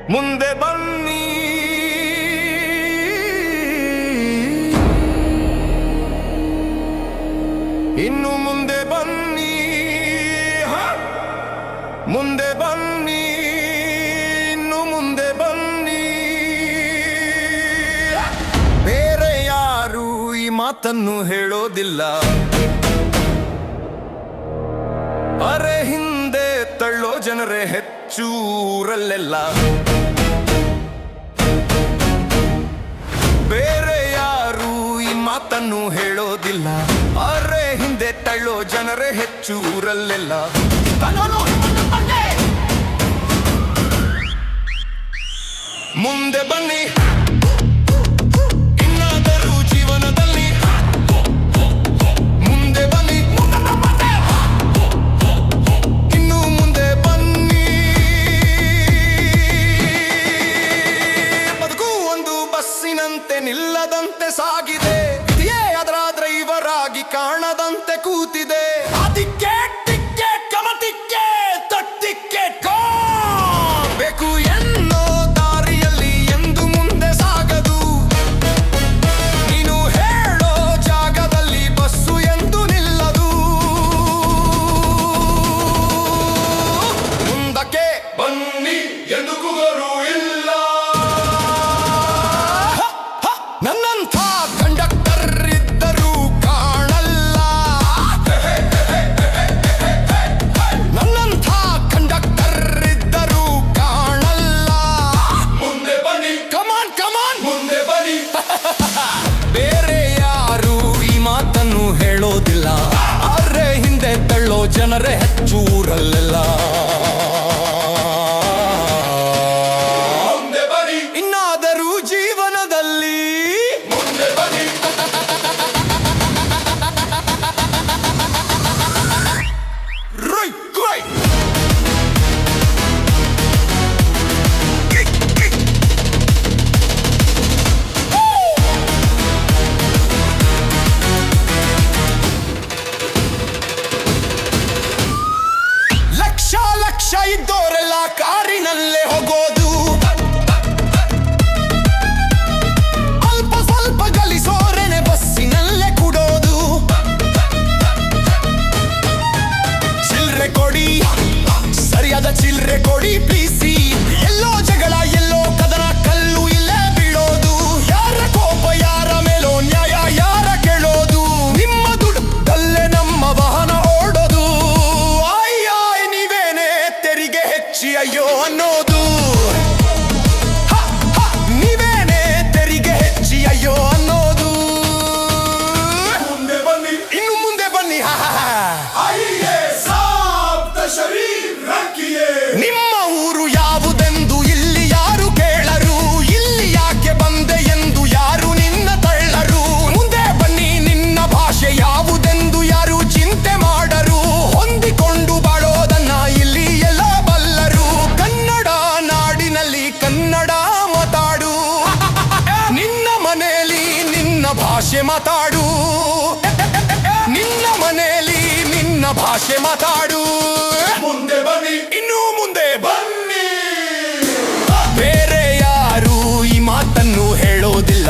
ಮುಂದೆ ಬನ್ನಿ ಇನ್ನು ಮುಂದೆ ಬನ್ನಿ ಮುಂದೆ ಬನ್ನಿ ಇನ್ನು ಮುಂದೆ ಬನ್ನಿ ಬೇರೆ ಯಾರು ಈ ಮಾತನ್ನು ಹೇಳೋದಿಲ್ಲ ಅರೆ ಹಿಂದೆ ತಳ್ಳೋ ಜನರೇ ಹೆಚ್ಚೂರಲ್ಲೆಲ್ಲ ಬೇರೆ ಯಾರು ಈ ಮಾತನ್ನು ಹೇಳೋದಿಲ್ಲ ಅರೆ ಹಿಂದೆ ತಳ್ಳೋ ಜನರೇ ಹೆಚ್ಚೂರಲ್ಲೆಲ್ಲ ಮುಂದೆ ಬನ್ನಿ ಇನ್ನಾದರೂ ಜೀವನದಲ್ಲಿ ಮುಂದೆ ಬನ್ನಿ ಇನ್ನು ಮುಂದೆ ಬನ್ನಿ ಬದುಕು ಒಂದು ಬಸ್ಸಿನಂತೆ ನಿಲ್ಲದಂತೆ ಸಾಗಿದೆ ಇದೇ ಅದರ ಡ್ರೈವರ್ ಆಗಿ ಕಾಣದಂತೆ ಕೂತಿದೆ ಅದಕ್ಕೆ ಟಿಕೆಟ್ ಕಮಟಿಕ್ಕೆ ತಟ್ಟಿಕೆಟ್ ಬೇಕು ಎನ್ನೋ ದಾರಿಯಲ್ಲಿ ಎಂದು ಮುಂದೆ ಸಾಗದು ನೀನು ಹೇಳೋ ಜಾಗದಲ್ಲಿ ಬಸ್ಸು ಎಂದು ನಿಲ್ಲದು ಮುಂದಕ್ಕೆ ಬನ್ನಿ ಎಂದು ಕೂಗರು ಇಲ್ಲ ನನ್ನಂಥ ಕಂಡಕ್ಟರ್ ಇದ್ದರೂ ಕಾಣಲ್ಲ ನನ್ನಂಥ ಕಂಡಕ್ಟರ್ ಇದ್ದರೂ ಕಾಣಲ್ಲ ಮುಂದೆ ಬನ್ನಿ ಕಮಾನ್ ಕಮಾನ್ ಮುಂದೆ ಬನ್ನಿ ಬೇರೆ ಯಾರು ಈ ಮಾತನ್ನು ಹೇಳೋದಿಲ್ಲ ಅರೆ ಹಿಂದೆ ತಳ್ಳೋ ಜನರೇ ಹೆಚ್ಚೂರಲ್ಲೆಲ್ಲ ಮುಂದೆ ಬನ್ನಿ ಇನ್ನಾದರೂ ಜೀವನದಲ್ಲಿ ಮುಂದೆ ಬನ್ನಿ ಲಕ್ಷ ಲಕ್ಷ ಇದ್ದೋರೆಲ್ಲ ಕಾರಿನಲ್ಲೇ ಹೋಗೋದು ಅಲ್ಪ ಸ್ವಲ್ಪ ಗಳಿಸೋರೆನೆ ಬಸ್ಸಿನಲ್ಲೇ ಕೂಡೋದು ಚಿಲ್ರೆ ಕೊಡಿ ಸರಿಯಾದ ಚಿಲ್ರೆ ಕೊಡಿ ಪ್ಲೀಸಿ ಎಲ್ಲೋ ಜಗಳ ಎಲ್ಲೋ ಕದನ ಕಲ್ಲು ಇಲ್ಲೇ ಬೀಳೋದು ಯಾರ ಕೋಪ ಯಾರ ಮೇಲೋ ನ್ಯಾಯ ಯಾರ ಕೇಳೋದು ನಿಮ್ಮ ದುಡ್ಡಲ್ಲೇ ನಮ್ಮ ವಾಹನ ಓಡೋದು ಅಯ್ಯಾಯ್ ನೀವೇನೆ ತೆರಿಗೆ ಹೆಚ್ಚಿ ಅಯ್ಯೋ ಅನ್ನೋದು ನೀವೇನೆ ತೆರಿಗೆ ಹೆಚ್ಚಿ ಅಯ್ಯೋ ಅನ್ನೋದು ಮುಂದೆ ಬನ್ನಿ ಇನ್ನು ಮುಂದೆ ಬನ್ನಿ ನಿಮ್ಮ ಊರು ಯಾವುದೆಂದು ಇಲ್ಲಿ ಯಾರು ಕೇಳರು ಇಲ್ಲಿ ಯಾಕೆ ಬಂದೆ ಎಂದು ಯಾರು ನಿನ್ನ ತಳ್ಳರು ಮುಂದೆ ಬನ್ನಿ ನಿನ್ನ ಭಾಷೆ ಯಾವುದೆಂದು ಯಾರು ಚಿಂತೆ ಮಾಡರು ಹೊಂದಿಕೊಂಡು ಬಾಳೋದನ್ನ ಇಲ್ಲಿ ಎಲ್ಲ ಬಲ್ಲರು ಕನ್ನಡ ನಾಡಿನಲ್ಲಿ ಕನ್ನಡ ಮಾತಾಡು ನಿನ್ನ ಮನೆಯಲ್ಲಿ ನಿನ್ನ ಭಾಷೆ ಮಾತಾಡು ನಿನ್ನ ಮನೆಯಲ್ಲಿ ನಿನ್ನ ಭಾಷೆ ಮಾತಾಡು ಮುಂದೆ ಬನ್ನಿ ಇನ್ನು ಮುಂದೆ ಬನ್ನಿ ಬೇರೆ ಯಾರು ಈ ಮಾತನ್ನು ಹೇಳೋದಿಲ್ಲ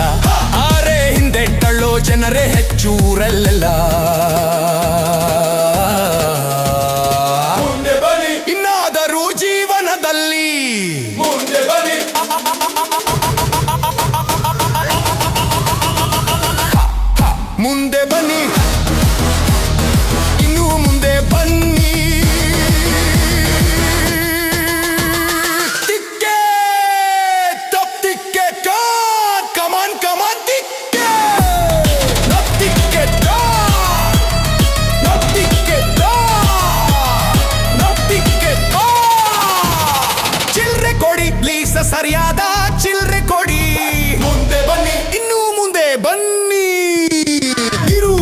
ಆರೆ ಹಿಂದೆ ತಳ್ಳೋ ಜನರೇ ಹೆಚ್ಚೂರಲ್ಲೆಲ್ಲ ಮುಂದೆ ಬನ್ನಿ ಇನ್ನಾದರೂ ಜೀವನದಲ್ಲಿ ಮುಂದೆ ಬನ್ನಿ ಮುಂದೆ ಬನ್ನಿ ಇನ್ನು ಮುಂದೆ ಬನ್ನಿ ಟಿಕೆಟ್ ತಪ್ ಟಿಕೆಟ್ ಕಮಾನ್ ಕಮಾನ್ ಟಿಕೆಟ್ ನಪ್ ಟಿಕೆಟ್ ನಪ್ ಟಿಕೆಟ್ ನಪ್ ಟಿಕೆಟ್ ಚಿಲ್ರೆ ಕೊಡಿ ಪ್ಲೀಸ್ ಸರಿಯಾದ ಚಿಲ್ರೆ ಕೊಡಿ ಮುಂದೆ ಬನ್ನಿ ಇನ್ನು ಮುಂದೆ ಬನ್ನಿ ಇರು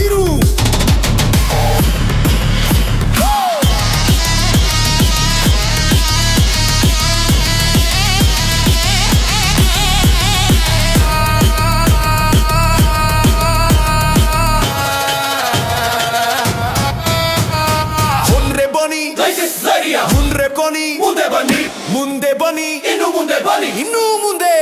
ಇರು ಬನ್ನಿ This radio. ಮುಂದೆ ಕೊನಿ ಮುಂದೆ ಬನ್ನಿ ಮುಂದೆ ಬನ್ನಿ ಇನ್ನು ಮುಂದೆ ಬನ್ನಿ ಇನ್ನೂ ಮುಂದೆ